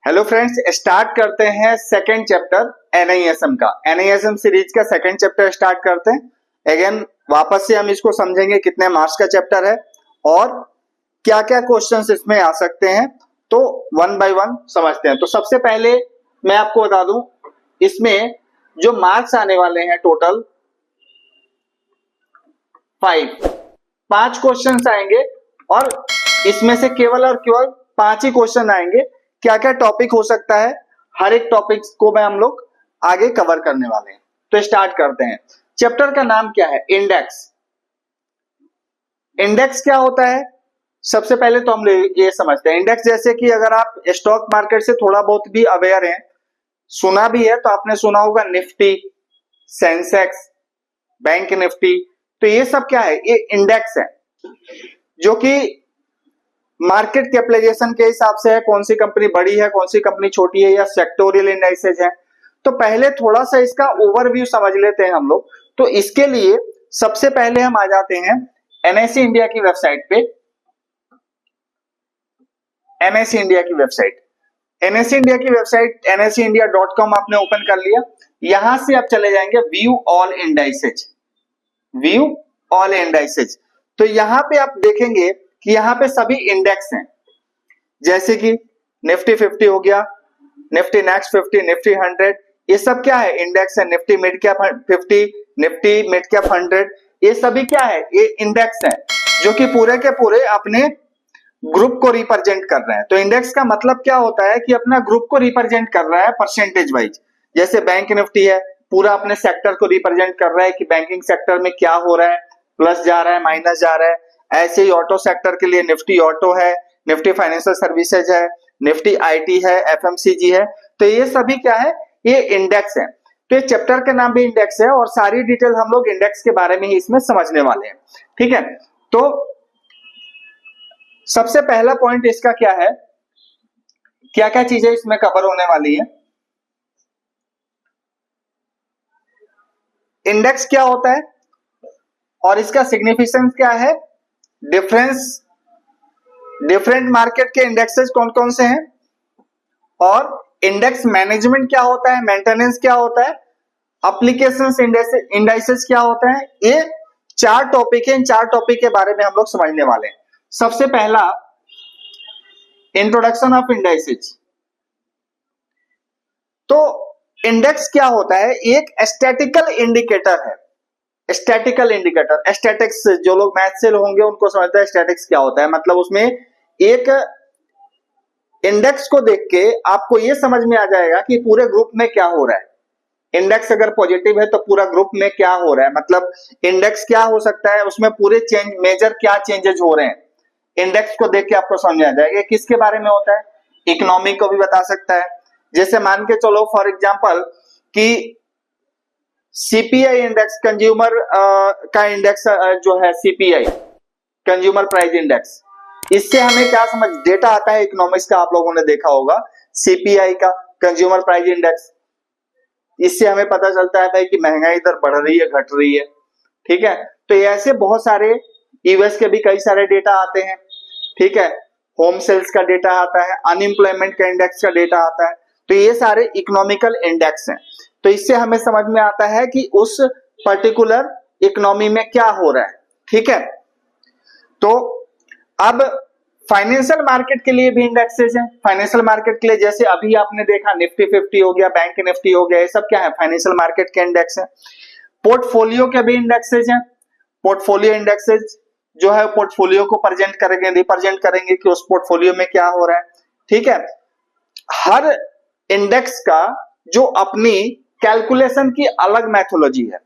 Hello friends, start करते हैं second chapter NISM का। एनआईएसएम सीरीज का सेकंड चैप्टर स्टार्ट करते हैं। अगेन वापस से हम इसको समझेंगे कितने मार्क्स का चैप्टर है और क्या क्या क्वेश्चंस इसमें आ सकते हैं, तो वन बाय वन समझते हैं। तो सबसे पहले मैं आपको बता दूं, इसमें जो मार्क्स आने वाले हैं टोटल 5 क्वेश्चंस आएंगे और इसमें से केवल और केवल 5 ही क्वेश्चन आएंगे। क्या क्या टॉपिक हो सकता है, हर एक टॉपिक को मैं हम लोग आगे कवर करने वाले हैं। तो स्टार्ट करते हैं। चैप्टर का नाम क्या है? इंडेक्स। इंडेक्स क्या होता है? सबसे पहले तो हम ये समझते हैं। इंडेक्स जैसे कि अगर आप स्टॉक मार्केट से थोड़ा बहुत भी अवेयर हैं, सुना भी है, तो आपने सुना होगा निफ्टी, सेंसेक्स, बैंक निफ्टी। तो ये सब क्या है? ये इंडेक्स है जो कि मार्केट कैपिटलाइजेशन के हिसाब से है, कौन सी कंपनी बड़ी है, कौन सी कंपनी छोटी है, या सेक्टोरियल इंडाइसेज है। तो पहले थोड़ा सा इसका ओवरव्यू समझ लेते हैं हम लोग। तो इसके लिए सबसे पहले हम आ जाते हैं एनआईसी इंडिया की वेबसाइट पे। एनआईसी इंडिया की वेबसाइट naceindia.com आपने ओपन कर लिया। यहां से आप चले जाएंगे व्यू ऑल इंडाइसेज। तो यहां पे आप देखेंगे कि यहाँ पे सभी इंडेक्स हैं, जैसे कि निफ्टी 50 हो गया, निफ्टी नेक्स्ट 50, निफ्टी 100। ये सब क्या है? इंडेक्स है। Nifty mid cap 50, Nifty mid cap 100, ये सभी क्या है? ये इंडेक्स है जो कि पूरे के पूरे अपने ग्रुप को रिप्रेजेंट कर रहे हैं। तो इंडेक्स का मतलब क्या होता है कि अपना ग्रुप को रिप्रेजेंट कर रहा है परसेंटेज वाइज। जैसे बैंक निफ्टी है, पूरा अपने सेक्टर को रिप्रेजेंट कर रहा है कि बैंकिंग सेक्टर में क्या हो रहा है, प्लस जा रहा है, माइनस जा रहा है। ऐसे ही ऑटो सेक्टर के लिए निफ्टी ऑटो है, निफ्टी फाइनेंशियल सर्विसेज है, निफ्टी आईटी है, एफएमसीजी है। तो ये सभी क्या है? ये इंडेक्स है। तो ये चैप्टर का नाम भी इंडेक्स है और सारी डिटेल हम लोग इंडेक्स के बारे में ही इसमें समझने वाले हैं। ठीक है, तो सबसे पहला पॉइंट इसका क्या है, क्या क्या चीजें इसमें कवर होने वाली है। इंडेक्स क्या होता है और इसका सिग्निफिकेंस क्या है, डिफरेंट मार्केट के इंडेक्सेस कौन कौन से हैं, और इंडेक्स मैनेजमेंट क्या होता है, मेंटेनेंस क्या होता है, एप्लीकेशंस इंडाइसेस क्या होता है। ये 4 टॉपिक है। इन 4 टॉपिक के बारे में हम लोग समझने वाले हैं। सबसे पहला, इंट्रोडक्शन ऑफ इंडाइसेस। तो इंडेक्स क्या होता है? एक स्टैटिकल इंडिकेटर है। स्टैटिक्स जो लोग मैथ से होंगे उनको समझते हैं स्टैटिक्स क्या होता है। मतलब उसमें एक इंडेक्स को देख के आपको यह समझ में आ जाएगा कि पूरे ग्रुप में क्या हो रहा है। इंडेक्स अगर पॉजिटिव है तो पूरा ग्रुप में क्या हो रहा है, मतलब इंडेक्स क्या हो सकता है, उसमें पूरे मेजर क्या चेंजेस हो रहे हैं। इंडेक्स को देख के आपको समझ में आ जाएगा। किसके बारे में होता है? इकोनॉमी को भी बता सकता है। जैसे मान के चलो फॉर एग्जांपल कि सीपीआई इंडेक्स, कंज्यूमर का इंडेक्स जो है, सीपीआई कंज्यूमर प्राइस इंडेक्स, इससे हमें क्या समझ डेटा आता है इकोनॉमिक्स का, आप लोगों ने देखा होगा सीपीआई का कंज्यूमर प्राइस इंडेक्स। इससे हमें पता चलता है भाई कि महंगाई दर बढ़ रही है, घट रही है। ठीक है, तो ऐसे बहुत सारे यूएस के भी कई सारे डेटा आते हैं। ठीक है, होम सेल्स का डेटा आता है, अनएम्प्लॉयमेंट का इंडेक्स का डेटा आता है। तो ये सारे इकोनॉमिकल इंडेक्स हैं। तो इससे हमें समझ में आता है कि उस पर्टिकुलर इकोनॉमी में क्या हो रहा है। ठीक है, तो अब फाइनेंशियल मार्केट के लिए भी इंडेक्सेस हैं। फाइनेंशियल मार्केट के लिए जैसे अभी आपने देखा निफ्टी 50 हो गया, बैंक निफ्टी हो गया, ये सब क्या है? फाइनेंशियल मार्केट के इंडेक्स हैं। पोर्टफोलियो के भी इंडेक्सेस हैं। पोर्टफोलियो इंडेक्सेस जो है पोर्टफोलियो को रिप्रेजेंट करेंगे कि उस पोर्टफोलियो में क्या हो रहा है। ठीक है, हर इंडेक्स का जो अपनी कैलकुलेशन की अलग मैथोलॉजी है,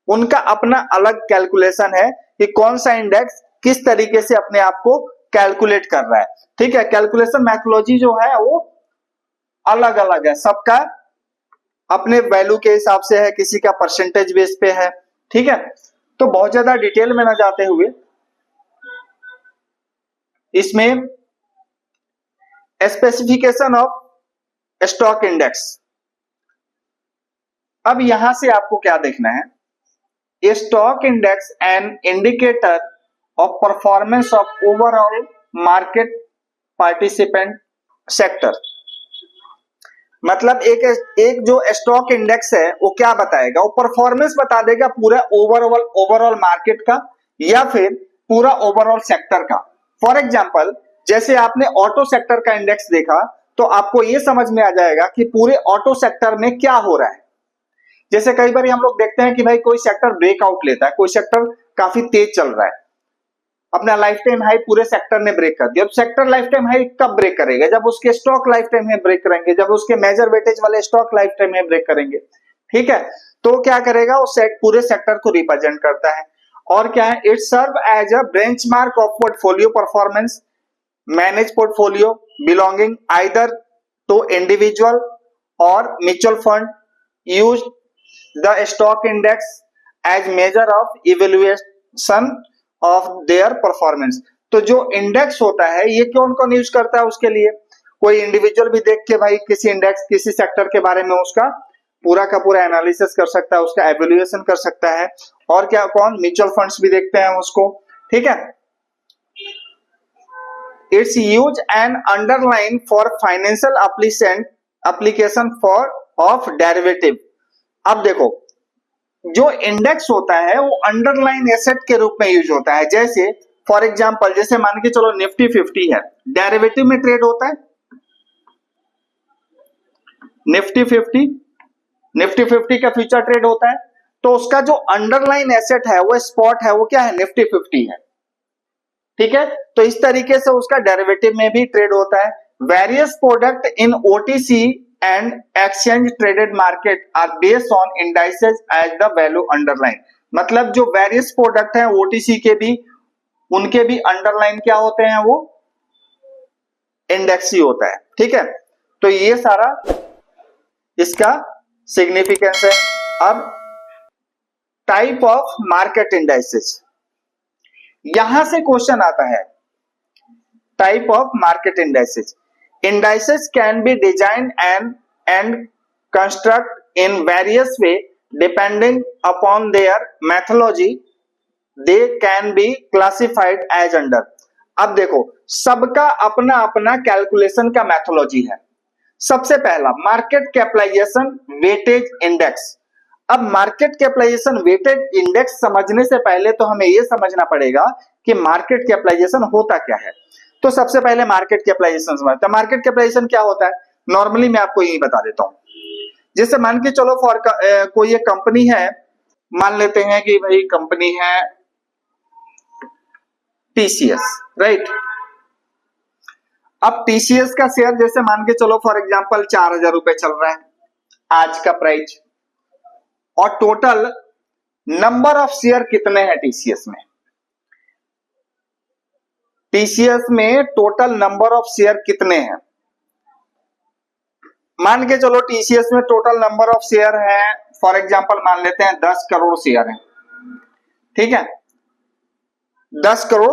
उनका अपना अलग कैलकुलेशन है कि कौन सा इंडेक्स किस तरीके से अपने आप को कैलकुलेट कर रहा है। ठीक है, कैलकुलेशन मैथोलॉजी जो है वो अलग अलग है, सबका अपने वैल्यू के हिसाब से है, किसी का परसेंटेज बेस पे है। ठीक है, तो बहुत ज्यादा डिटेल में ना जाते हुए इसमें स्पेसिफिकेशन ऑफ स्टॉक इंडेक्स। अब यहां से आपको क्या देखना है, a stock index an indicator of performance of overall market participant sector. मतलब एक जो स्टॉक इंडेक्स है वो क्या बताएगा, वो परफॉर्मेंस बता देगा पूरा ओवरऑल मार्केट का या फिर पूरा ओवरऑल सेक्टर का। फॉर एग्जांपल जैसे आपने ऑटो सेक्टर का इंडेक्स देखा तो आपको ये समझ में आ जाएगा कि पूरे ऑटो सेक्टर में क्या हो रहा है। जैसे कई बार हम लोग देखते हैं कि भाई कोई सेक्टर ब्रेकआउट लेता है, कोई सेक्टर काफी तेज चल रहा है, अपना लाइफ टाइम हाई पूरे सेक्टर ने ब्रेक कर दिया। अब सेक्टर लाइफ टाइम हाई कब ब्रेक करेगा, जब उसके स्टॉक लाइफ टाइम में ब्रेक करेंगे, जब उसके मेजर वेटेज वाले स्टॉक लाइफ टाइम में ब्रेक करेंगे। ठीक है, तो क्या करेगा, वो पूरे सेक्टर को रिप्रेजेंट करता है। और क्या है, it serve as a benchmark of portfolio performance, manage portfolio belonging either to individual or mutual fund use the stock index as measure of evaluation of their performance. तो जो इंडेक्स होता है ये कौन कौन यूज करता है उसके लिए, कोई इंडिविजुअल भी देख के भाई किसी इंडेक्स किसी सेक्टर के बारे में उसका पूरा का पूरा एनालिसिस कर सकता है, उसका एवेल्युएशन कर सकता है। और क्या, कौन, म्यूचुअल फंड्स भी देखते हैं उसको। ठीक है, it's use an underline for financial application for of derivative. अब देखो जो इंडेक्स होता है वो अंडरलाइन एसेट के रूप में यूज होता है। जैसे फॉर एग्जांपल जैसे मान के चलो निफ्टी 50 है, डेरिवेटिव में ट्रेड होता है निफ्टी 50 का फ्यूचर ट्रेड होता है, तो उसका जो अंडरलाइन एसेट है वो स्पॉट है, वो क्या है, निफ्टी 50 है। ठीक है, तो इस तरीके से उसका डेरिवेटिव में भी ट्रेड होता है। Various product in OTC and exchange traded market are based on indices as the value underline. मतलब जो वेरियस प्रोडक्ट हैं ओटीसी के भी, उनके भी अंडरलाइन क्या होते हैं, वो इंडेक्स ही होता है। ठीक है, तो ये सारा इसका सिग्निफिकेंस है। अब टाइप ऑफ मार्केट इंडाइसेस, यहां से क्वेश्चन आता है, type of market indices. Indices can be designed and construct in various way depending upon their methodology. They can be classified as under. अब देखो सबका अपना अपना कैलकुलेशन का मेथोलॉजी है। सबसे पहला मार्केट कैपिटलाइजेशन वेटेज इंडेक्स। अब मार्केट कैपिटलाइजेशन वेटेज इंडेक्स समझने से पहले तो हमें यह समझना पड़ेगा कि मार्केट कैपिटलाइजेशन होता क्या है। तो सबसे पहले मार्केट कैपिटलाइजेशन समझते हैं। मार्केट कैपिटलाइजेशन क्या होता है, नॉर्मली मैं आपको यही बता देता हूं। जैसे मान के चलो कोई एक कंपनी है, मान लेते हैं कि भाई कंपनी है टीसीएस, राइट। अब टीसीएस का शेयर जैसे मान के चलो फॉर एग्जांपल 4,000 रुपए चल रहा है आज का प्राइस, और टोटल नंबर ऑफ शेयर कितने हैं टीसीएस में, टीसीएस में टोटल नंबर ऑफ शेयर कितने हैं। मान के चलो टीसीएस में टोटल नंबर ऑफ शेयर है फॉर एग्जांपल मान लेते हैं 10 करोड़ शेयर हैं। ठीक है, 10 करोड़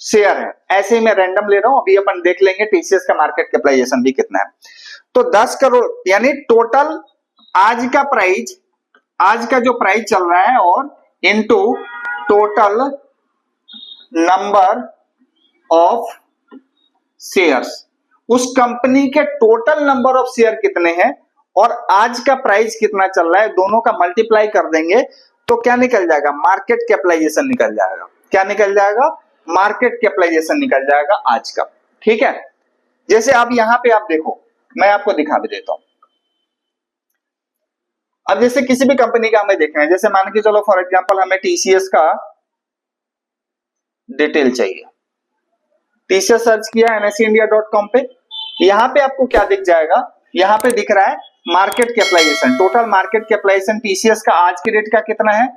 शेयर है, ऐसे ही मैं रैंडम ले रहा हूं, अभी अपन देख लेंगे टीसीएस का मार्केट कैपिटलाइजेशन भी कितना है। तो 10 करोड़ यानी टोटल आज का प्राइस, आज का जो प्राइस चल रहा है और into total number of shares, उस कंपनी के टोटल नंबर ऑफ शेयर कितने हैं और आज का प्राइस कितना चल रहा है, दोनों का मल्टीप्लाई कर देंगे तो क्या निकल जाएगा, मार्केट कैपिटलाइजेशन निकल जाएगा। क्या निकल जाएगा, मार्केट कैपिटलाइजेशन निकल जाएगा आज का। ठीक है, जैसे अब यहां पे आप देखो, मैं आपको दिखा भी देता हूं। अब जैसे किसी भी कंपनी का हमें देखना है, जैसे मान के चलो फॉर एग्जांपल हमें टीसीएस का डिटेल चाहिए, टीसीएस सर्च किया nseIndia.com पे, यहां पे आपको क्या दिख जाएगा, यहां पे दिख रहा है market capitalisation. Total market capitalisation TCS का आज की डेट का कितना है,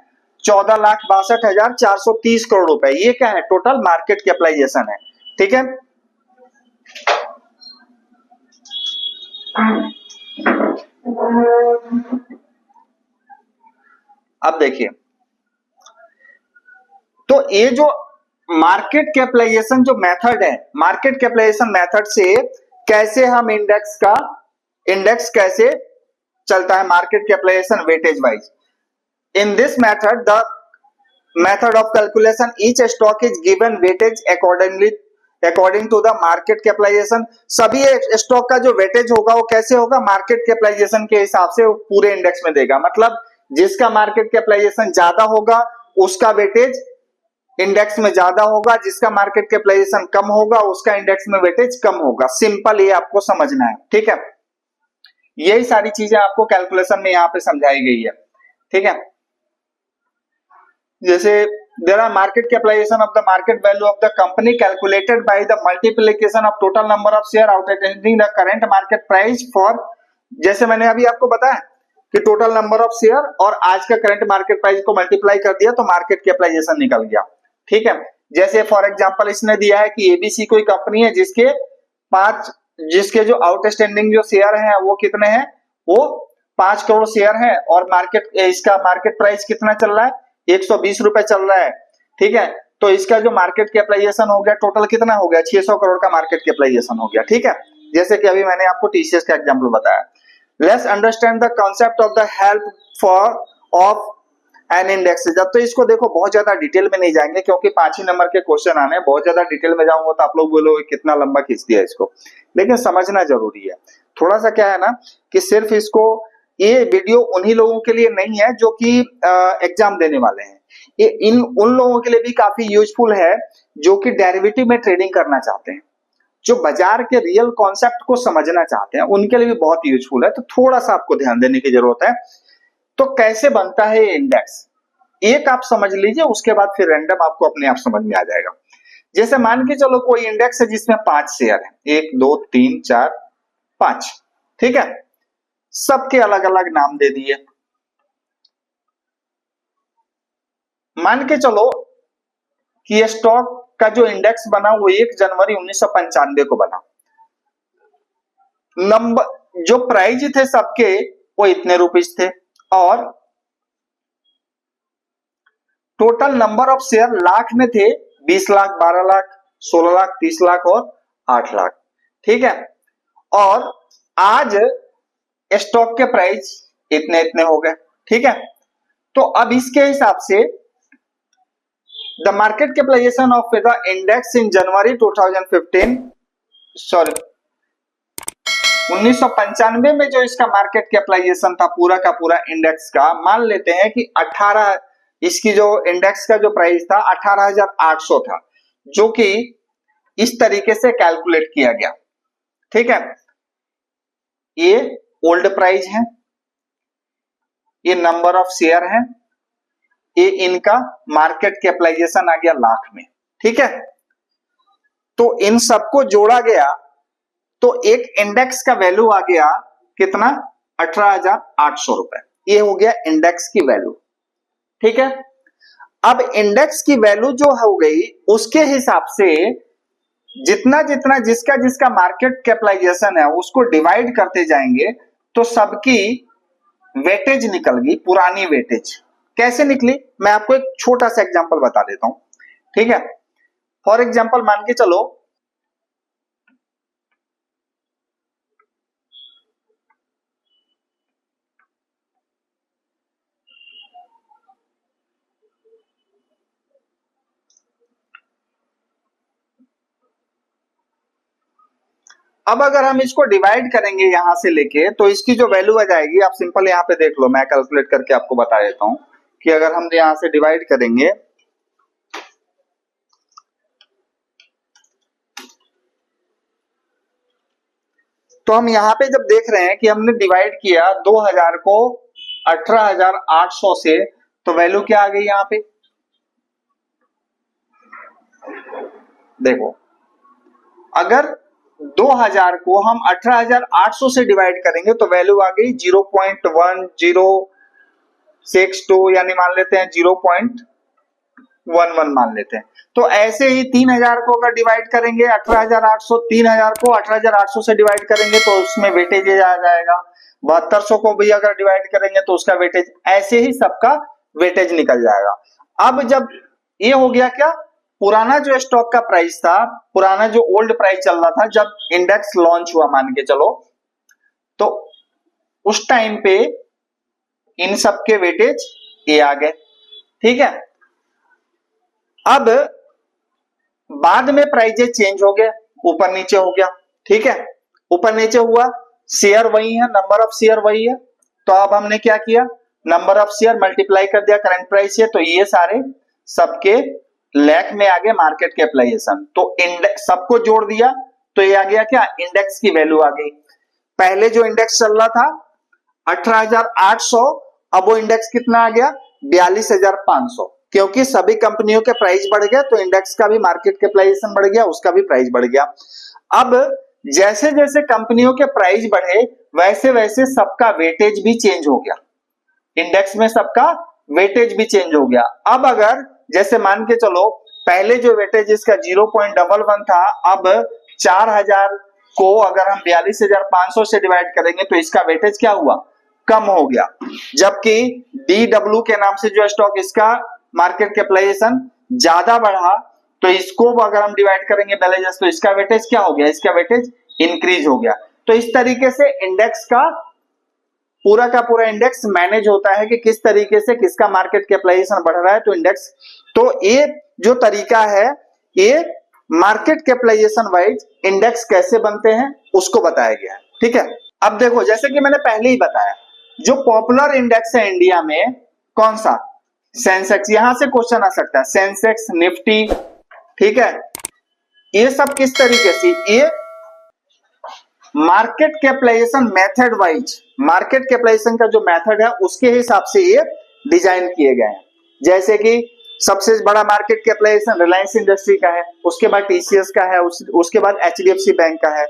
14,62,430 करोड़ रुपए। ये क्या है, टोटल मार्केट कैपिटलाइजेशन है। ठीक है, अब देखिए, तो ये जो मार्केट कैपिटलाइजेशन जो मेथड है, मार्केट कैपिटलाइजेशन मेथड से कैसे हम इंडेक्स कैसे चलता है, market capitalisation weightage wise. In this method the method of calculation each stock is given weightage according to the market capitalisation. सभी स्टॉक का जो वेटेज होगा वो कैसे होगा, मार्केट कैपिटलाइजेशन के हिसाब से पूरे इंडेक्स में देगा। मतलब जिसका मार्केट कैपिटलाइजेशन ज्यादा होगा उसका वेटेज इंडेक्स में ज्यादा होगा, जिसका मार्केट कैपिटलाइजेशन कम होगा उसका इंडेक्स में वेटेज कम होगा। सिंपल, ये आपको समझना है, ठीक है। यही सारी चीजें आपको कैलकुलेशन में यहाँ पे समझाई गई है, ठीक है। जैसे there are market capitalization of the market value of the company calculated by the multiplication of total number of share outstanding the current market price for, जैसे मैंने अभी आपको बताया कि टोटल नंबर ऑफ शेयर और आज का करंट मार्केट प्राइस को मल्टीप्लाई कर दिया तो मार्केट कैपिटलाइजेशन निकल गया, ठीक है। जैसे फॉर एग्जांपल इसने दिया है कि एबीसी कोई कंपनी है जिसके जो आउटस्टैंडिंग जो शेयर हैं वो कितने हैं, वो 5 करोड़ शेयर हैं और इसका मार्केट प्राइस कितना चल रहा है, 120 रुपए चल रहा है, ठीक है। तो इसका जो मार्केट कैपिटलाइजेशन हो गया टोटल कितना हो गया, 600 करोड़ का मार्केट कैपिटलाइजेशन हो गया, ठीक है। जैसे कि अभी मैंने आपको टीसीएस का एग्जांपल बताया। Let's understand the concept of the help for of an index. जब तो इसको देखो बहुत ज्यादा डिटेल में नहीं जाएंगे क्योंकि 5 ही नंबर के क्वेश्चन आने हैं। बहुत ज्यादा डिटेल में जाऊंगा तो आप लोग बोलोगे कितना लंबा खींच दिया इसको, लेकिन समझना जरूरी है। थोड़ा सा क्या है ना कि सिर्फ इसको, ये वीडियो उन्हीं लोगों के लिए नहीं है जो कि एग्जाम देने वाले हैं, ये उन लोगों के लिए भी काफी यूजफुल है जो कि डेरिवेटिव में ट्रेडिंग करना चाहते हैं, जो बाजार के रियल कॉन्सेप्ट को समझना चाहते हैं, उनके लिए भी बहुत यूजफुल है। तो थोड़ा सा आपको ध्यान देने की जरूरत है। तो कैसे बनता है ये इंडेक्स, एक आप समझ लीजिए, उसके बाद फिर रैंडम आपको अपने आप समझ में आ जाएगा। जैसे मान के चलो कोई इंडेक्स है जिसमें 5 शेयर है, 1 2 3 4 5, ठीक है। सबके अलग अलग नाम दे दिए। मान के चलो कि ये स्टॉक का जो इंडेक्स बना वो 1 जनवरी 1995 को बना। नंबर जो प्राइस थे सबके वो इतने रुपीस थे और total number of share lakh में थे, 20 लाख, 12 लाख, 16 लाख, 30 लाख और 8 लाख, ठीक है। और आज स्टॉक के प्राइस इतने इतने हो गए, ठीक है। तो अब इसके हिसाब से the market capitalisation of the index in January 2015, sorry 1995 में जो इसका मार्केट कैपिटलाइजेशन था पूरा का पूरा इंडेक्स का, मान लेते हैं कि 18, इसकी जो इंडेक्स का जो प्राइस था 18,800 था, जो कि इस तरीके से कैलकुलेट किया गया, ठीक है। ये ओल्ड प्राइस है, ये नंबर ऑफ शेयर है, ये इनका मार्केट कैपिटलाइजेशन आ गया लाख में, ठीक है। तो इन सबको जोड़ा गया तो एक इंडेक्स का वैल्यू आ गया कितना, 18,800 रुपए। ये हो गया इंडेक्स की वैल्यू, ठीक है। अब इंडेक्स की वैल्यू जो हो गई उसके हिसाब से जितना जितना जिसका मार्केट कैपिटलाइजेशन है उसको डिवाइड करते जाएंगे तो सबकी वेटेज निकल गई, पुरानी वेटेज। कैसे निकली, मैं आपको एक छोटा सा एग्जांपल बता देता हूं, ठीक है। फॉर एग्जांपल मान के चलो अब अगर हम इसको डिवाइड करेंगे यहां से लेके तो इसकी जो वैल्यू आ जाएगी, आप सिंपल यहां पे देख लो, मैं कैलकुलेट करके आपको बता देता हूं कि अगर हम यहां से डिवाइड करेंगे तो हम यहां पे जब देख रहे हैं कि हमने डिवाइड किया 2000 को 18,800 से, तो वैल्यू क्या आ गई यहां पे, देखो अगर 2000 को हम 18,800 से डिवाइड करेंगे तो वैल्यू आ गई 0.1062, यानी मान लेते हैं 0.11 मान लेते हैं। तो ऐसे ही 3000 को अगर डिवाइड करेंगे 18,800, 3000 को 18,800 से डिवाइड करेंगे तो उसमें वेटेज आ जाएगा। 7200 को भी अगर डिवाइड करेंगे तो उसका वेटेज, ऐसे ही सबका वेटेज निकल जाएगा। अब जब ये हो गया क्या, पुराना जो स्टॉक का प्राइस था, पुराना जो ओल्ड प्राइस चल रहा था जब इंडेक्स लॉन्च हुआ मान के चलो, तो उस टाइम पे इन सब के वेटेज ये आ गए, ठीक है। अब बाद में प्राइजेस चेंज हो गए, ऊपर नीचे हो गया, ठीक है, ऊपर नीचे हुआ, शेयर वही है, नंबर ऑफ शेयर वही है, तो अब हमने क्या किया, नंबर ऑफ शेयर मल्टीप्लाई कर दिया करंट प्राइस से, तो ये सारे सबके लैख में आ गए मार्केट कैपिटलाइजेशन, तो इंडेक्स सबको जोड़ दिया तो ये आ गया क्या, इंडेक्स की वैल्यू आ गई। पहले जो इंडेक्स चल रहा था 18,800, अब वो इंडेक्स कितना आ गया, 42,500, क्योंकि सभी कंपनियों के प्राइस बढ़ गए तो इंडेक्स का भी मार्केट कैपिटलाइजेशन बढ़ गया, उसका भी प्राइस बढ़ गया। अब जैसे जैसे कंपनियों के प्राइस बढ़े वैसे वैसे सबका वेटेज भी चेंज हो गया, इंडेक्स में सबका वेटेज भी चेंज हो गया। अब अगर जैसे मान के चलो पहले जो वेटेज इसका 0.11 था, अब 4,000 को अगर हम 42,500 से डिवाइड करेंगे तो इसका वेटेज क्या हुआ, कम हो गया। जबकि DW के नाम से जो स्टॉक, इसका मार्केट कैपिटलाइजेशन ज्यादा बढ़ा, तो इसको अगर हम डिवाइड करेंगे बैलेंस तो इसका वेटेज क्या हो गया, इसका वेटेज इंक्रीज हो गया। तो इस तरीके से इंडेक्स का पूरा इंडेक्स मैनेज होता है कि किस तरीके से किसका मार्केट कैपिटलाइजेशन बढ़ रहा है, तो इंडेक्स, तो ये जो तरीका है ये मार्केट कैपिटलाइजेशन वाइज इंडेक्स कैसे बनते हैं उसको बताया गया है, ठीक है। अब देखो जैसे कि मैंने पहले ही बताया, जो पॉपुलर इंडेक्स है इंडिया में कौन सा, सेंसेक्स, यहां से क्वेश्चन आ सकता है, सेंसेक्स, निफ्टी, ठीक है। ये सब किस तरीके से, ये market capitalisation method wise, market capitalisation का जो मेथड है उसके हिसाब से ये डिजाइन किए गए हैं। जैसे कि सबसे बड़ा मार्केट कैपिटलाइजेशन रिलायंस इंडस्ट्री का है, उसके बाद TCS का है, उसके बाद HDFC बैंक का है।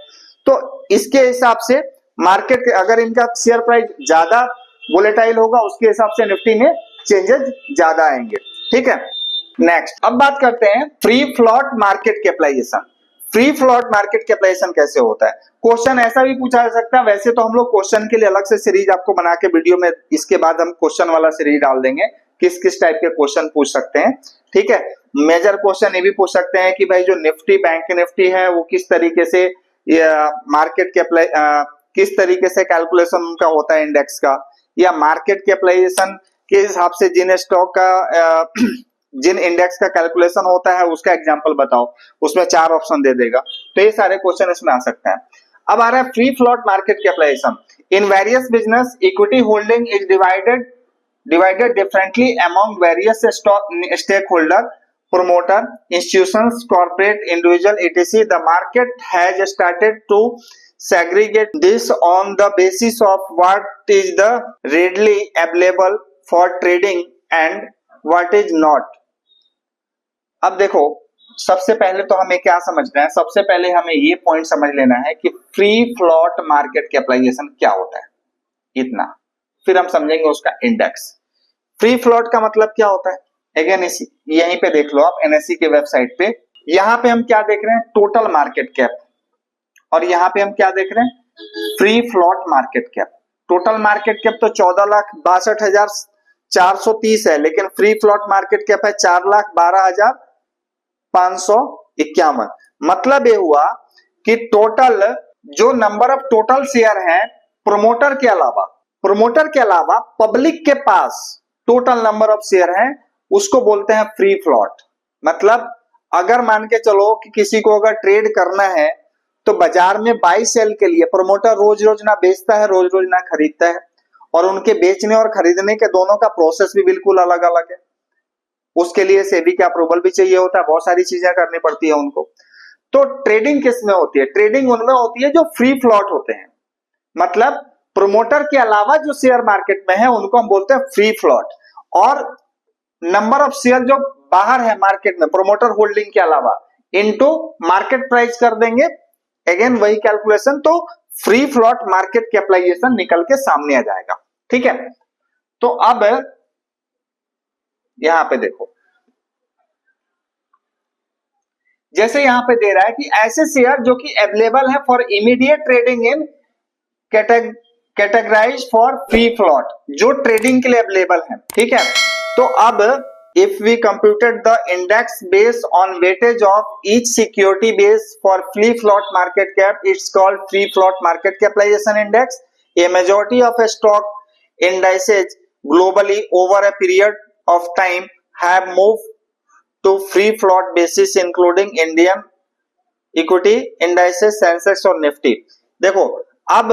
तो इसके हिसाब से मार्केट, अगर इनका शेयर प्राइस ज्यादा वोलेटाइल होगा उसके हिसाब से निफ्टी में चेंजेस ज्यादा आएंगे, ठीक है। नेक्स्ट, अब बात करते हैं free float market capitalisation. Free float market capitalisation कैसे होता है, क्वेश्चन ऐसा भी पूछा जा सकता है। वैसे तो हम लोग क्वेश्चन के लिए अलग से सीरीज आपको बना के वीडियो में, इसके बाद हम क्वेश्चन वाला सीरीज डाल देंगे, किस किस टाइप के क्वेश्चन पूछ सकते हैं, ठीक है। मेजर क्वेश्चन ये भी पूछ सकते हैं कि भाई जो निफ्टी, बैंक निफ्टी है वो किस तरीके से मार्केट किस तरीके से कैलकुलेशन उनका होता है इंडेक्स का, या मार्केट कैपिटलाइजेशन के हिसाब से जिन स्टॉक का जिन इंडेक्स का कैलकुलेशन होता है उसका एग्जांपल बताओ, उसमें 4 ऑप्शन दे देगा। तो ये सारे क्वेश्चन इसमें आ सकते हैं। अब आ रहा है free float market capitalisation. In various business equity holding is divided differently among various stakeholder, promoter, institutions, corporate, individual, etc. The market has started to segregate this on the basis of what is the readily available for trading and what is not. अब देखो सबसे पहले तो हमें क्या समझना है, सबसे पहले हमें ये पॉइंट समझ लेना है कि फ्री फ्लोट मार्केट कैपिटलाइजेशन क्या होता है, इतना, फिर हम समझेंगे उसका इंडेक्स। फ्री फ्लोट का मतलब क्या होता है, अगेन यहीं पे देख लो आप NSE के वेबसाइट पे, यहाँ पे हम क्या देख रहे हैं, टोटल मार्केट कैप, और यहाँ पे हम क्या देख रहे हैं, free float market cap. Total market cap तो 14,62,430 है, लेकिन फ्री फ्लोट मार्केट कैप है 4,12,551। मतलब ये हुआ कि टोटल जो नंबर ऑफ टोटल शेयर हैं प्रोमोटर के अलावा पब्लिक के पास टोटल नंबर ऑफ शेयर हैं, उसको बोलते हैं फ्री फ्लोट। मतलब अगर मान के चलो कि किसी को अगर ट्रेड करना है तो बाजार में बाई सेल के लिए प्रोमोटर रोज रोज ना बेचता है, रोज रोज ना खरीदता है, और उनके बेचने और खरीदने के दोनों का प्रोसेस भी बिल्कुल अलग अलग है। उसके लिए सेबी का अप्रूवल भी चाहिए होता है, बहुत सारी चीजें करनी पड़ती है उनको। तो ट्रेडिंग किस में होती है, ट्रेडिंग उनमें होती है जो फ्री फ्लोट होते हैं। मतलब प्रोमोटर के अलावा जो शेयर मार्केट में है उनको हम बोलते हैं फ्री फ्लोट, और नंबर ऑफ शेयर जो बाहर है मार्केट में प्रोमोटर होल्डिंग के अलावा इनटू मार्केट प्राइस कर देंगे, अगेन वही कैलकुलेशन, तो फ्री फ्लोट मार्केट कैपिटलाइजेशन निकल के सामने आ जाएगा, ठीक है। तो अब यहां पे देखो, जैसे यहां पे दे रहा है कि ऐसे शेयर जो कि अवेलेबल है for immediate trading in categorise for free float, जो ट्रेडिंग के लिए अवेलेबल है, ठीक है। तो अब if we computed the index based on weightage of each security base for free float market cap, it's called free float market capitalization index. A majority of stock indices globally over a period of time have moved to free float basis including Indian equity indices, Sensex और Nifty. देखो अब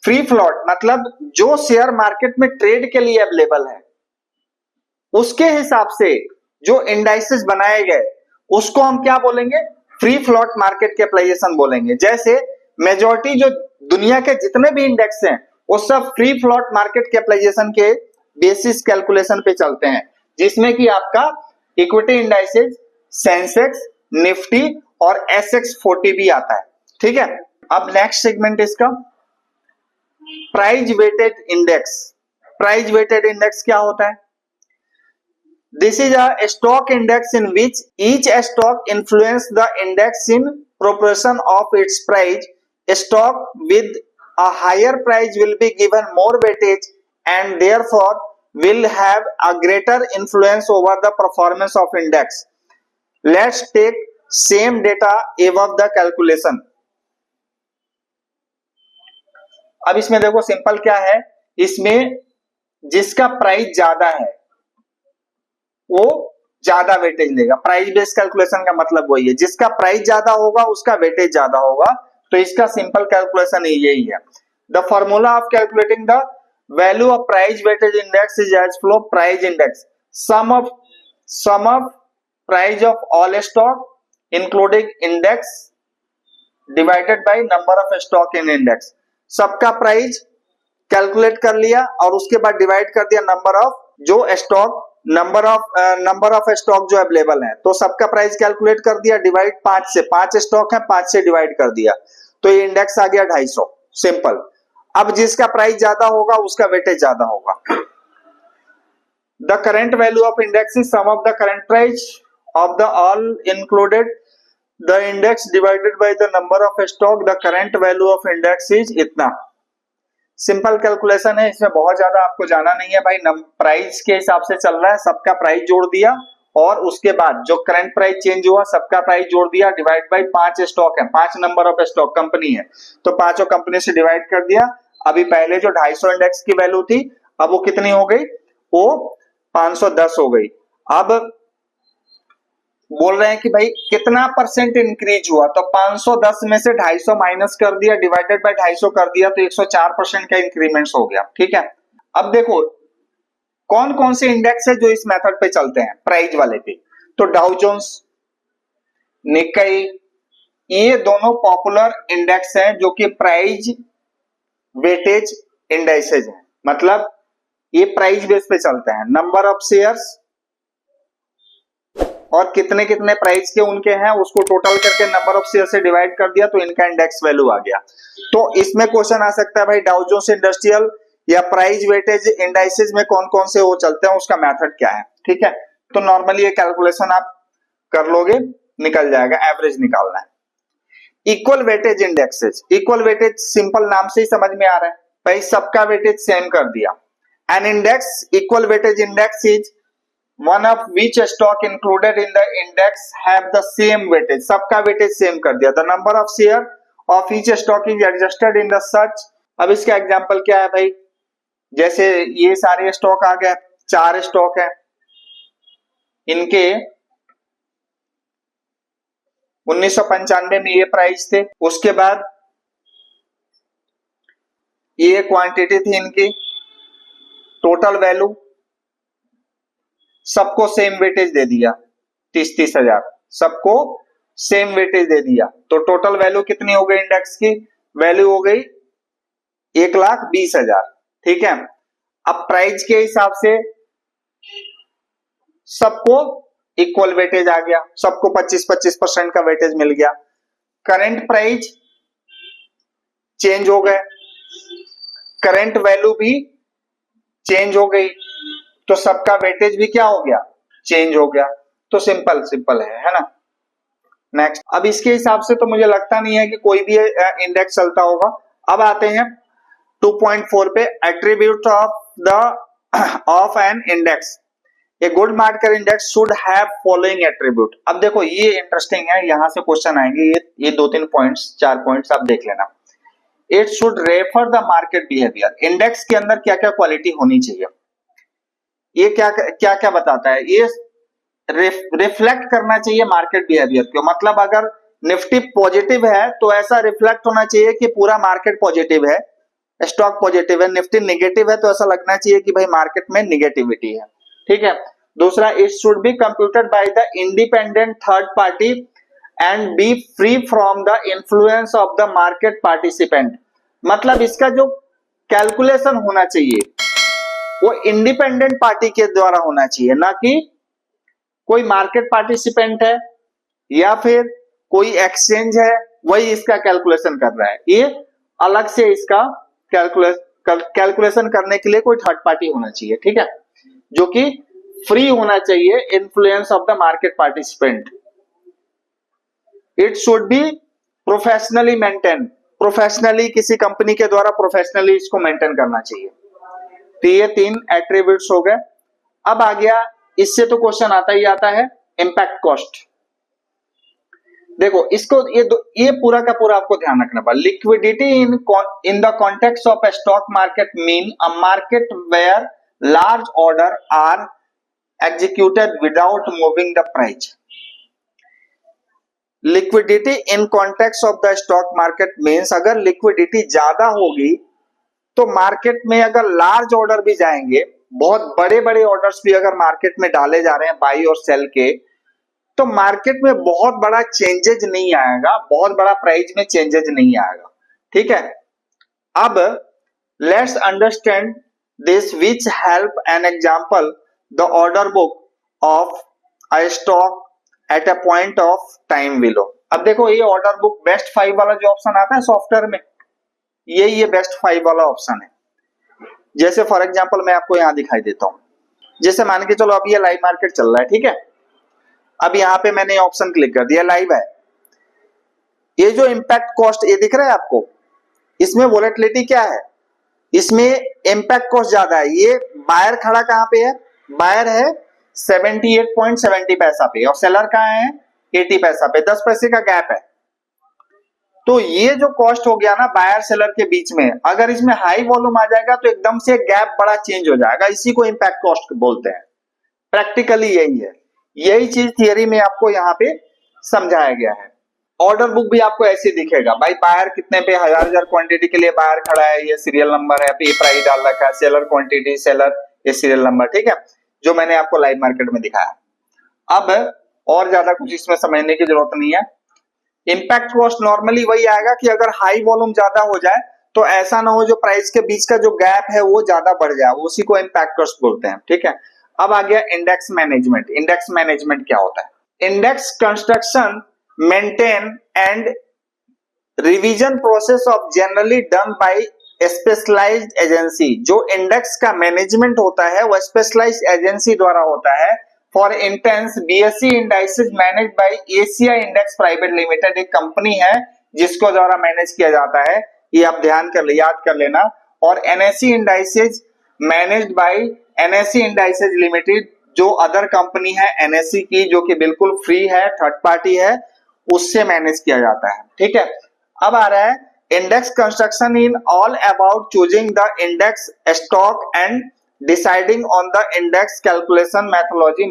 free float मतलब जो share market में trade के लिए available है उसके हिसाब से जो इंडाइसेस बनाए गए उसको हम क्या बोलेंगे, फ्री फ्लोट मार्केट कैपिटलाइजेशन बोलेंगे। जैसे मेजॉरिटी जो दुनिया के जितने भी इंडेक्स हैं वो सब फ्री फ्लोट मार्केट कैपिटलाइजेशन के बेसिस कैलकुलेशन पे चलते हैं, जिसमें कि आपका इक्विटी इंडाइसेस, सेंसेक्स, निफ्टी और एसएक्स 40 भी आता है। ठीक है, अब नेक्स्ट सेगमेंट इसका price weighted index. Price weighted index क्या होता है? This is a stock index in which each stock influence the index in proportion of its price. A stock with a higher price will be given more weightage and therefore will have a greater influence over the performance of index. Let's take same data above the calculation. अब इसमें देखो simple क्या है, इसमें जिसका price ज्यादा है वो ज्यादा वेटेज लेगा। प्राइस बेस्ड कैलकुलेशन का मतलब वही है, जिसका प्राइस ज्यादा होगा उसका वेटेज ज्यादा होगा। तो इसका सिंपल कैलकुलेशन यही है। The formula of calculating the value of price weightage index is as follow. Price index sum of price of all stock including index divided by number of stock in index. सबका price calculate कर लिया और उसके बाद divide कर दिया number of जो stock, number of stock जो अवेलेबल है। तो सबका प्राइस कैलकुलेट कर दिया, डिवाइड 5 से, 5 स्टॉक है 5 से डिवाइड कर दिया, तो ये इंडेक्स आ गया 250। सिंपल। अब जिसका प्राइस ज्यादा होगा उसका वेटेज ज्यादा होगा। The current value of index is sum of the current price of the all included the index divided by the number of stock. The current value of index is इतना। Simple calculation है, इसमें बहुत ज्यादा आपको जाना नहीं है भाई। प्राइस के हिसाब से चल रहा है, सबका प्राइस जोड़ दिया और उसके बाद जो करंट प्राइस चेंज हुआ सबका प्राइस जोड़ दिया, डिवाइड बाय 5 स्टॉक है, 5 नंबर ऑफ स्टॉक कंपनी है तो पांचों कंपनी से डिवाइड कर दिया। अभी पहले जो 250 इंडेक्स की वैल्यू थी अब वो कितनी हो गई, वो 510 हो गई। अब बोल रहे हैं कि भाई कितना परसेंट इंक्रीज हुआ, तो 510 में से 250 माइनस कर दिया, डिवाइडेड बाय 250 कर दिया, तो 104% का इंक्रीमेंट हो गया। ठीक है, अब देखो कौन कौन से इंडेक्स है जो इस मेथड पे चलते हैं प्राइस वाले पे। तो डाउ जोन्स, निक्केई, ये दोनों पॉपुलर इंडेक्स हैं जो कि प्राइस वेटेज इंडाइसेज हैं। मतलब ये प्राइस बेस पे चलते हैं। नंबर ऑफ शेयर्स और कितने कितने प्राइस के उनके हैं उसको टोटल करके नंबर ऑफ शेयर से डिवाइड कर दिया तो इनका इंडेक्स वैल्यू आ गया। तो इसमें क्वेश्चन आ सकता है भाई डाउ जोन्स इंडस्ट्रियल या प्राइस वेटेज इंडाइसेस में कौन कौन से वो चलते हैं, उसका मेथड क्या है। ठीक है, तो नॉर्मली ये कैलकुलेशन आप कर लोगे, निकल जाएगा, एवरेज निकालना है। Equal weightage indexes, equal weightage simple नाम से ही समझ में आ रहा है भाई, सबका वेटेज सेम कर दिया। An index equal weightage index is one of which stock included in the index have the same weightage, सबका वेटेज सेम कर दिया। the number of share of each stock is adjusted in the such। अब इसका example क्या है भाई, जैसे ये सारे स्टॉक आ गए, 4 स्टॉक है, इनके 1995 में ये प्राइस थे, उसके बाद ये क्वांटिटी थी इनकी, टोटल वैल्यू सबको सेम वेटेज दे दिया 30-30 हजार, सबको सेम वेटेज दे दिया, तो टोटल वैल्यू कितनी हो गई, इंडेक्स की वैल्यू हो गई 1,20,000। ठीक है, अब प्राइस के हिसाब से सबको इक्वल वेटेज आ गया, सबको 25-25% का वेटेज मिल गया। करंट प्राइस चेंज हो गए, करंट वैल्यू भी चेंज हो गई, तो सबका वेटेज भी क्या हो गया, चेंज हो गया। तो सिंपल है ना। नेक्स्ट, अब इसके हिसाब से तो मुझे लगता नहीं है कि कोई भी इंडेक्स चलता होगा। अब आते हैं 2.4 पे, attribute of an index. A good market index should have following attribute. अब देखो ये इंटरेस्टिंग है, यहां से क्वेश्चन आएंगे, ये 2-3 पॉइंट्स 4 पॉइंट्स आप देख लेना। It should refer the market behaviour. Index के अंदर क्या क्या क्वालिटी होनी चाहिए। ये क्या क्या क्या बताता है, ये रिफ्लेक्ट करना चाहिए मार्केट बिहेवियर को। मतलब अगर निफ्टी पॉजिटिव है तो ऐसा रिफ्लेक्ट होना चाहिए कि पूरा मार्केट पॉजिटिव है, स्टॉक पॉजिटिव है। निफ्टी नेगेटिव है तो ऐसा लगना चाहिए कि भाई मार्केट में निगेटिविटी है, ठीक है। दूसरा, it should be computed by the independent third party and B free from the influence of the market participant. मतलब इसका जो कैलकुलेशन होना चाहिए वो इंडिपेंडेंट पार्टी के द्वारा होना चाहिए, ना कि कोई मार्केट पार्टिसिपेंट है या फिर कोई एक्सचेंज है वही इसका कैलकुलेशन कर रहा है। ये अलग से इसका कैलकुलेशन करने के लिए कोई थर्ड पार्टी होना चाहिए, ठीक है, जो कि फ्री होना चाहिए influence of the market participant. It should be professionally maintain, professionally किसी कंपनी के द्वारा प्रोफेशनली इसको मेंटेन करना चाहिए। तो ये 3 एट्रीब्यूट्स हो गए। अब आ गया, इससे तो क्वेश्चन आता ही आता है, इंपैक्ट कॉस्ट। देखो इसको ये पूरा का पूरा आपको ध्यान रखना पड़ेगा। Liquidity in the context of a stock market mean a market where large order are executed without moving the price. Liquidity in context of the stock market means अगर लिक्विडिटी ज्यादा होगी तो मार्केट में अगर लार्ज ऑर्डर भी जाएंगे, बहुत बड़े बड़े ऑर्डर्स भी अगर मार्केट में डाले जा रहे हैं बाई और सेल के, तो मार्केट में बहुत बड़ा चेंजेज नहीं आएगा, बहुत बड़ा प्राइस में चेंजेज नहीं आएगा, ठीक है। अब let's understand this which help an example the order book of a stock at a point of time below. अब देखो ये ऑर्डर बुक बेस्ट 5 वाला जो ऑप्शन आता है सॉफ्टवेयर में, ये बेस्ट 5 वाला ऑप्शन है। जैसे फॉर एग्जांपल मैं आपको यहां दिखाई देता हूं, जैसे मान के चलो अभी ये लाइव मार्केट चल रहा है, ठीक है। अब यहां पे मैंने ऑप्शन क्लिक कर दिया, लाइव है। ये जो इंपैक्ट कॉस्ट ये दिख रहा है आपको, इसमें वोलेटिलिटी क्या है, इसमें इंपैक्ट कॉस्ट ज्यादा है। ये बायर खड़ा कहां पे है, बायर है 78.70 पैसा पे और सेलर कहां है 80 पैसा पे, 10 पैसे का गैप है। तो ये जो कॉस्ट हो गया ना बायर सेलर के बीच में, अगर इसमें हाई वॉल्यूम आ जाएगा तो एकदम से गैप बड़ा चेंज हो जाएगा, इसी को इंपैक्ट कॉस्ट बोलते हैं। प्रैक्टिकली यही है, यही चीज थियरी में आपको यहाँ पे समझाया गया है। ऑर्डर बुक भी आपको ऐसे दिखेगा, भाई बायर कितने पे, 1000 क्वांटिटी के लिए बायर खड़ा है, ये सीरियल नंबर है, ये प्राइस डाल रखा है, सेलर क्वांटिटी सेलर, ये सीरियल नंबर, ठीक है, जो मैंने आपको लाइव मार्केट में दिखाया। अब और ज्यादा कुछ इसमें समझने की जरूरत नहीं है। इंपैक्ट कॉस्ट नॉर्मली वही आएगा कि अगर हाई वॉल्यूम ज्यादा हो जाए तो ऐसा ना हो जो प्राइस के बीच का जो गैप है वो ज्यादा बढ़ जाए, उसी को इंपैक्ट कॉस्ट बोलते हैं, ठीक है। अब आ गया इंडेक्स मैनेजमेंट। इंडेक्स मैनेजमेंट क्या होता है? Index construction, maintain and revision process of generally done by specialised agency. जो इंडेक्स का मैनेजमेंट होता है वो स्पेशलाइज्ड एजेंसी द्वारा होता है। For instance BSE indices manage by Asia index private limited एक कंपनी है जिसको द्वारा मैनेज किया जाता है, ये आप ध्यान कर याद कर लेना। और NSE indices managed by NSE indices limited, जो अदर कंपनी है एनएसई की जो कि बिल्कुल फ्री है, थर्ड पार्टी है, उससे मैनेज किया जाता है, ठीक है। अब आ रहा है index construction in all about choosing the index stock and deciding on the index calculation methodology.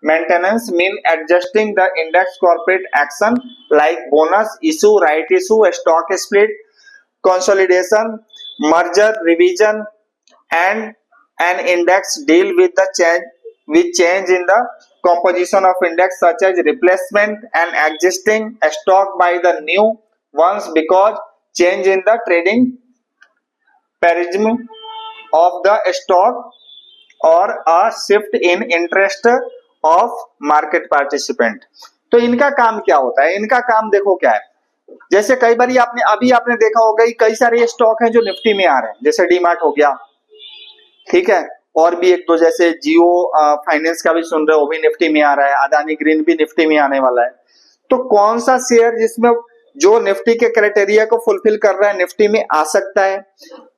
Maintenance mean adjusting the index corporate action like bonus issue, right issue, stock split, consolidation, merger, revision, and an index deal with the change in the composition of index such as replacement and existing stock by the new ones because change in the trading paradigm of the stock or a shift in interest of market participant। तो इनका काम क्या होता है? इनका काम देखो क्या है, जैसे कई बार आपने देखा होगा कि कई सारे स्टॉक हैं जो निफ्टी में आ रहे हैं, जैसे डीमार्ट हो गया, ठीक है, और भी एक दो जैसे जियो फाइनेंस का भी सुन रहे हो, वो भी निफ्टी में आ रहा है, अदानी ग्रीन भी निफ्टी में आने वाला है। तो कौन सा शेयर जिसमें जो निफ्टी के क्राइटेरिया को फुलफिल कर रहा है निफ्टी में आ सकता है,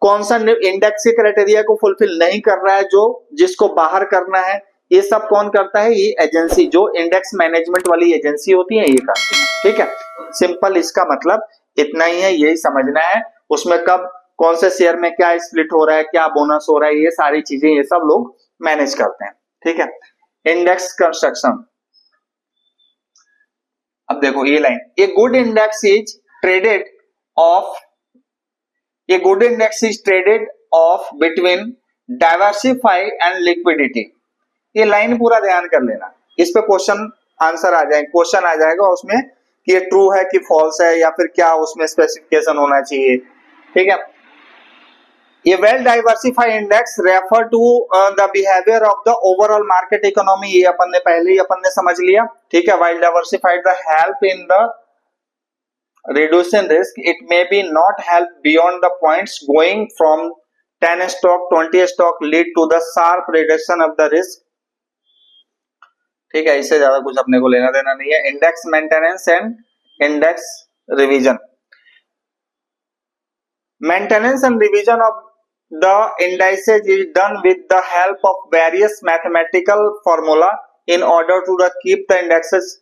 कौन सा इंडेक्स के क्राइटेरिया को फुलफिल नहीं कर रहा है, जो जिसको बाहर करना है, ये सब कौन करता है? ये एजेंसी, जो इंडेक्स मैनेजमेंट वाली एजेंसी होती है, ये करती है, ठीक है। सिंपल इसका मतलब इतना ही है, यही समझना है। उसमें कब कौन से शेयर में क्या स्प्लिट हो रहा है, क्या बोनस हो रहा है, ये सारी चीजें ये सब लोग मैनेज करते हैं। ठीक है, इंडेक्स कंस्ट्रक्शन। अब देखो ये line, a good index is traded of, a good index is traded of between diversify and liquidity. ये लाइन पूरा ध्यान कर लेना, इस पे क्वेश्चन आंसर आ जाएगा, क्वेश्चन आ जाएगा उसमें कि ये ट्रू है कि फॉल्स है या फिर क्या उसमें स्पेसिफिकेशन होना चाहिए। ठीक है, ये well diversified index refer to the behaviour of the overall market economy, ये अपन ने पहले ही समझ लिया। ठीक है, well diversified the help in the reducing risk, it may be not help beyond the points going from 10 stock 20 stock lead to the sharp reduction of the risk। ठीक है, इससे ज्यादा कुछ अपने को लेना देना नहीं है। Index maintenance and index revision. Maintenance and revision of the indices is done with the help of various mathematical formula in order to keep the indexes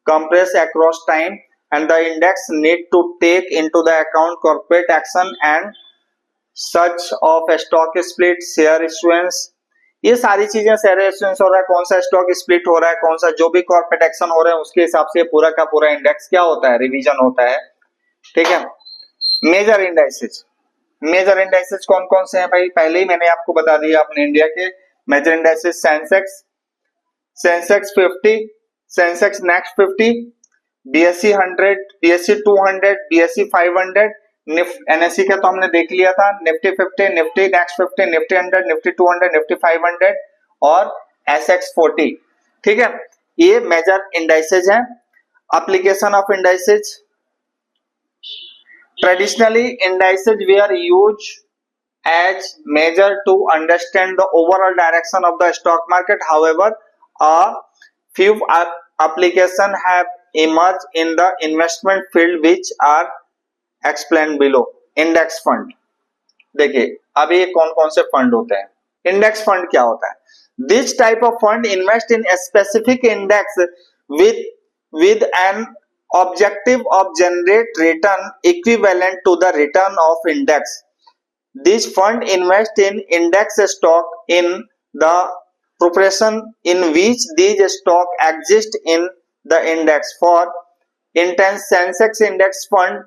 compressed across time, and the index need to take into the account corporate action and such of stock split, share issuance। ये सारी चीजें, share issuance हो रहा है, कौन सा stock split हो रहा है, कौन सा जो भी कॉर्पोरेट एक्शन हो रहा है, उसके हिसाब से पूरा का पूरा इंडेक्स क्या होता है, रिवीजन होता है। ठीक है, मेजर इंडेक्सेस। मेजर इंडेक्सेस कौन कौन से हैं भाई, पहले ही मैंने आपको बता दिया अपने इंडिया के major indexes. Sensex, Sensex 50, Sensex next 50, BSE 100, BSE 200, BSE 500, NSC का तो हमने देख लिया था, निफ्टी 50, निफ्टी नेक्स्ट 50, निफ्टी 100, निफ्टी 200, निफ्टी 500 और एसएक्स 40। ठीक है, ये मेजर इंडाइसेज हैं। Application of indices. Traditionally, indices were used as measure to understand the overall direction of the stock market. However, a few applications have emerged in the investment field which are explained below। Index fund। देखिए अब ये कौन कौन से fund होते हैं। Index fund क्या होता है? This type of fund invest in a specific index with an objective of generate return equivalent to the return of index। This fund invest in index stock in the proportion in which these stock exist in the index। For instance, Sensex index fund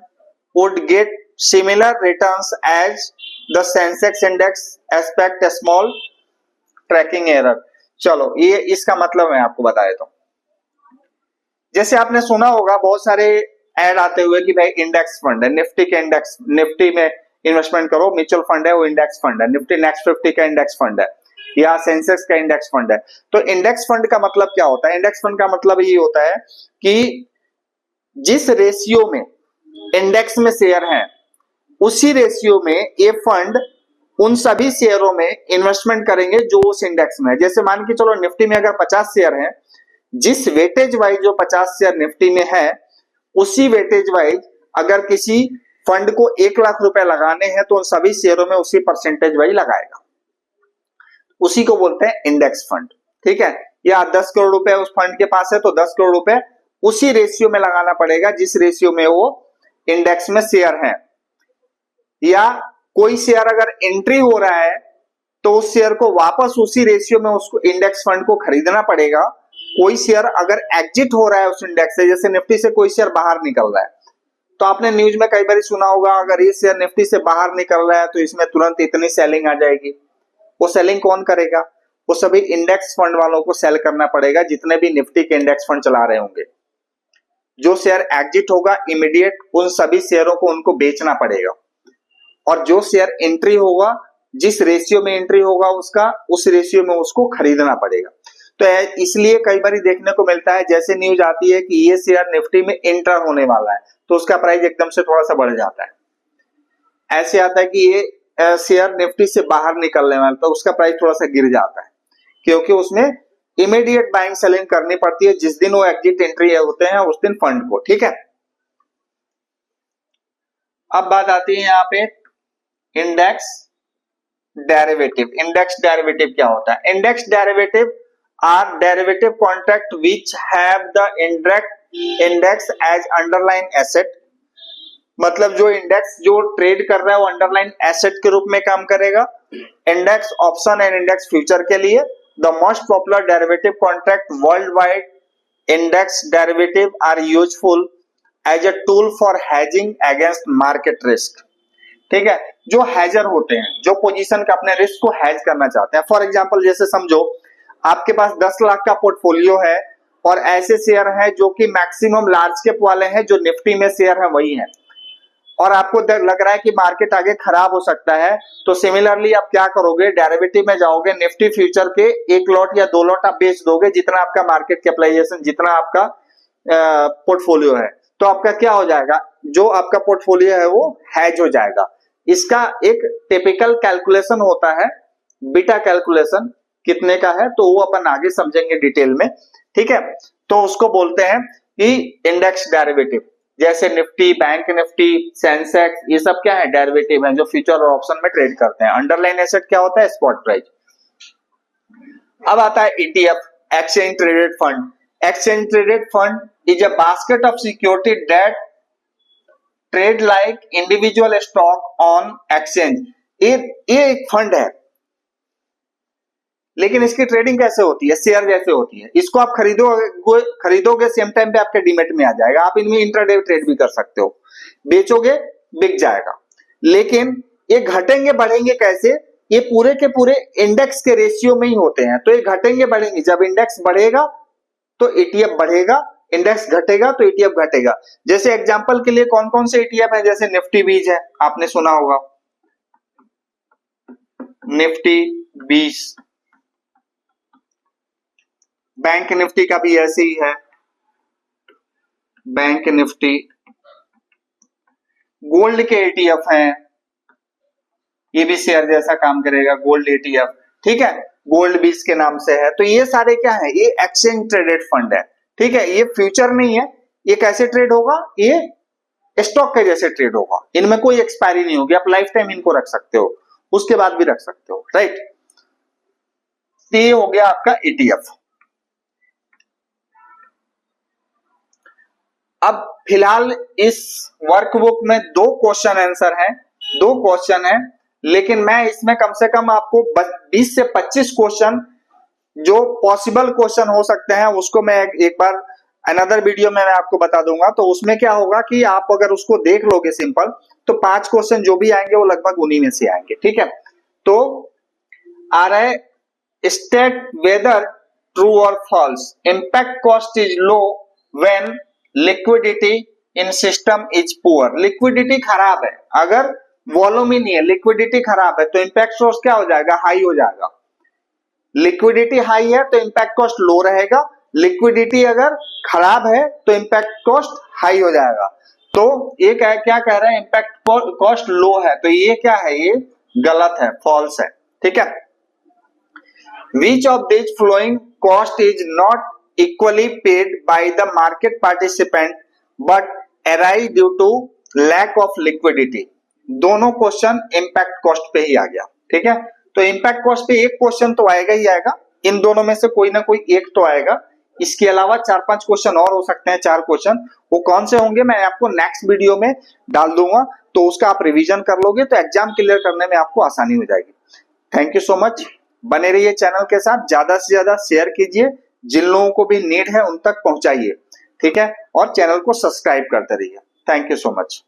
would get similar returns as the Sensex index expect a small tracking error। चलो ये इसका मतलब मैं आपको बता देता हूं। जैसे आपने सुना होगा बहुत सारे ऐड आते हुए कि भाई इंडेक्स फंड है, निफ्टी के इंडेक्स, निफ्टी में इन्वेस्टमेंट करो, म्यूचुअल फंड है वो इंडेक्स फंड है, निफ्टी नेक्स्ट 50 का इंडेक्स फंड है या सेंसेक्स का इंडेक्स फंड है। तो इंडेक्स फंड का मतलब क्या होता है? इंडेक्स फंड का मतलब ये होता है कि जिस रेशियो में इंडेक्स में शेयर हैं उसी रेशियो में ये फंड उन सभी शेयरों में इन्वेस्टमेंट करेंगे जो उस इंडेक्स में है। जैसे मान के चलो निफ्टी में अगर 50 शेयर हैं, जिस वेटेज वाइज जो 50 शेयर निफ्टी में है उसी वेटेज वाइज अगर किसी फंड को 1 लाख रुपए लगाने हैं तो उन सभी शेयरों में उसी परसेंटेज वाइज लगाएगा, उसी को बोलते हैं इंडेक्स फंड। ठीक है, या 10 करोड़ रुपए उस फंड के पास है तो 10 करोड़ रुपए उसी रेशियो में लगाना पड़ेगा जिस रेशियो में वो इंडेक्स में शेयर है। या कोई शेयर अगर एंट्री हो रहा है तो उस शेयर को वापस उसी रेशियो में उसको इंडेक्स फंड को खरीदना पड़ेगा। कोई शेयर अगर एग्जिट हो रहा है उस इंडेक्स से, जैसे निफ्टी से कोई शेयर बाहर निकल रहा है, तो आपने न्यूज में कई बार सुना होगा अगर ये शेयर निफ्टी से बाहर निकल रहा है तो इसमें तुरंत इतनी सेलिंग आ जाएगी। वो सेलिंग कौन करेगा? वो सभी इंडेक्स फंड वालों को सेल करना पड़ेगा, जितने भी निफ्टी के इंडेक्स फंड चला रहे होंगे। जो शेयर एग्जिट होगा इमीडिएट उन सभी शेयरों को उनको बेचना पड़ेगा, और जो शेयर एंट्री होगा जिस रेशियो में एंट्री होगा उसका उस रेशियो में उसको खरीदना पड़ेगा। तो इसलिए कई बार देखने को मिलता है जैसे न्यूज आती है कि ये शेयर निफ्टी में एंटर होने वाला है तो उसका प्राइस एकदम से थोड़ा सा बढ़ जाता है। ऐसे आता है कि ये शेयर निफ्टी से बाहर निकलने वाला तो उसका प्राइस थोड़ा सा गिर जाता है, क्योंकि उसमें इमीडिएट बाइंग सेलिंग करनी पड़ती है जिस दिन वो एग्जिट एंट्री होते हैं उस दिन फंड को। ठीक है, अब बात आती है यहाँ पे इंडेक्स डेरिवेटिव। इंडेक्स डेरिवेटिव क्या होता है? Index derivative are derivative contract which have the index as underline asset. मतलब जो इंडेक्स जो ट्रेड कर रहा है वो अंडरलाइन एसेट के रूप में काम करेगा। Index option and index future के लिए the most popular derivative contract world wide index derivative are useful as a tool for hedging against market risk. ठीक है, जो हैजर होते हैं, जो पोजीशन का अपने रिस्क को हैज करना चाहते हैं। फॉर एग्जांपल जैसे समझो आपके पास 10 लाख का पोर्टफोलियो है और ऐसे शेयर हैं जो कि मैक्सिमम लार्ज कैप वाले हैं, जो निफ्टी में शेयर है वही है, और आपको लग रहा है कि मार्केट आगे खराब हो सकता है, तो सिमिलरली आप क्या करोगे, डेरिवेटिव में जाओगे, निफ्टी फ्यूचर के 1 लॉट या 2 लॉट आप बेच दोगे, जितना आपका मार्केट कैपिटलाइजेशन, जितना आपका पोर्टफोलियो है, तो आपका क्या हो जाएगा, जो आपका पोर्टफोलियो है वो हैज हो जाएगा। इसका एक टिपिकल कैलकुलेशन होता है, बीटा कैलकुलेशन कितने का है, तो वो अपन आगे समझेंगे डिटेल में। ठीक है, तो उसको बोलते हैं कि इंडेक्स डेरिवेटिव, जैसे निफ्टी, बैंक निफ्टी, सेंसेक्स, ये सब क्या है, डेरिवेटिव है जो फ्यूचर और ऑप्शन में ट्रेड करते हैं। अंडरलाइन एसेट क्या होता है, स्पॉट प्राइस। अब आता है ETF, exchange traded fund. Exchange traded fund is a basket of security that trade like individual stock on exchange. ये एक फंड है, लेकिन इसकी ट्रेडिंग कैसे होती है, शेयर जैसे होती है। इसको आप खरीदोगे सेम टाइम पे आपके डीमेट में आ जाएगा, आप इनमें इंट्राडे ट्रेड भी कर सकते हो, बेचोगे बिक जाएगा। लेकिन ये घटेंगे बढ़ेंगे कैसे, ये पूरे के पूरे इंडेक्स के रेशियो में ही होते हैं। तो ये घटेंगे बढ़ेंगे, जब इंडेक्स बढ़ेगा तो ईटीएफ बढ़ेगा, इंडेक्स घटेगा तो ईटीएफ घटेगा। जैसे एग्जांपल के लिए कौन कौन से ईटीएफ है, जैसे निफ्टी बीज है, आपने सुना होगा निफ्टी 20, बैंक निफ्टी का भी ऐसे ही है, बैंक निफ्टी। गोल्ड के ईटीएफ हैं, ये भी शेयर जैसा काम करेगा, गोल्ड ईटीएफ। ठीक है, गोल्ड बीज के नाम से है। तो ये सारे क्या है, ये एक्सचेंज ट्रेडेड फंड है। ठीक है, ये फ्यूचर नहीं है, ये कैसे ट्रेड होगा, ये स्टॉक के जैसे ट्रेड होगा, इनमें कोई एक्सपायरी नहीं होगी, आप लाइफ टाइम इनको रख सकते हो, उसके बाद भी रख सकते हो। राइट, ये हो गया आपका ईटीएफ। अब फिलहाल इस वर्कबुक में 2 क्वेश्चन आंसर है, 2 क्वेश्चन है, लेकिन मैं इसमें कम से कम आपको 20 से 25 क्वेश्चन जो पॉसिबल क्वेश्चन हो सकते हैं उसको मैं एक बार अनदर वीडियो में मैं आपको बता दूंगा। तो उसमें क्या होगा कि आप अगर उसको देख लोगे सिंपल, तो 5 क्वेश्चन जो भी आएंगे वो लगभग उन्हीं में से आएंगे। ठीक है, तो आ रहा है, स्टेट वेदर ट्रू और false, impact cost is low when liquidity in system is poor. Liquidity खराब है, अगर वॉल्यूम ही नहीं है, लिक्विडिटी खराब है, तो इंपैक्ट कॉस्ट क्या हो जाएगा, हाई हो जाएगा। लिक्विडिटी हाई है तो इंपैक्ट कॉस्ट लो रहेगा, लिक्विडिटी अगर खराब है तो इंपैक्ट कॉस्ट हाई हो जाएगा। तो ये क्या कह रहा है, इंपैक्ट कॉस्ट लो है, तो ये क्या है, ये गलत है, फॉल्स है। ठीक है, which of this flowing cost is not equally paid by the market participant but arise due to lack of liquidity. दोनों क्वेश्चन इंपैक्ट कॉस्ट पे ही आ गया। ठीक है, तो इंपैक्ट कॉस्ट पे एक क्वेश्चन तो आएगा ही आएगा, इन दोनों में से कोई ना कोई एक तो आएगा। इसके अलावा 4-5 क्वेश्चन और हो सकते हैं, 4 क्वेश्चन, वो कौन से होंगे मैं आपको नेक्स्ट वीडियो में डाल दूंगा, तो उसका आप रिवीजन कर लोगे तो एग्जाम क्लियर करने में आपको आसानी हो जाएगी। थैंक यू सो मच, बने रहिए चैनल के साथ, ज्यादा से ज्यादा शेयर कीजिए, जिन लोगों को भी नीड है उन तक पहुंचाइए। ठीक है, और चैनल को सब्सक्राइब करते रहिए। Thank you so much.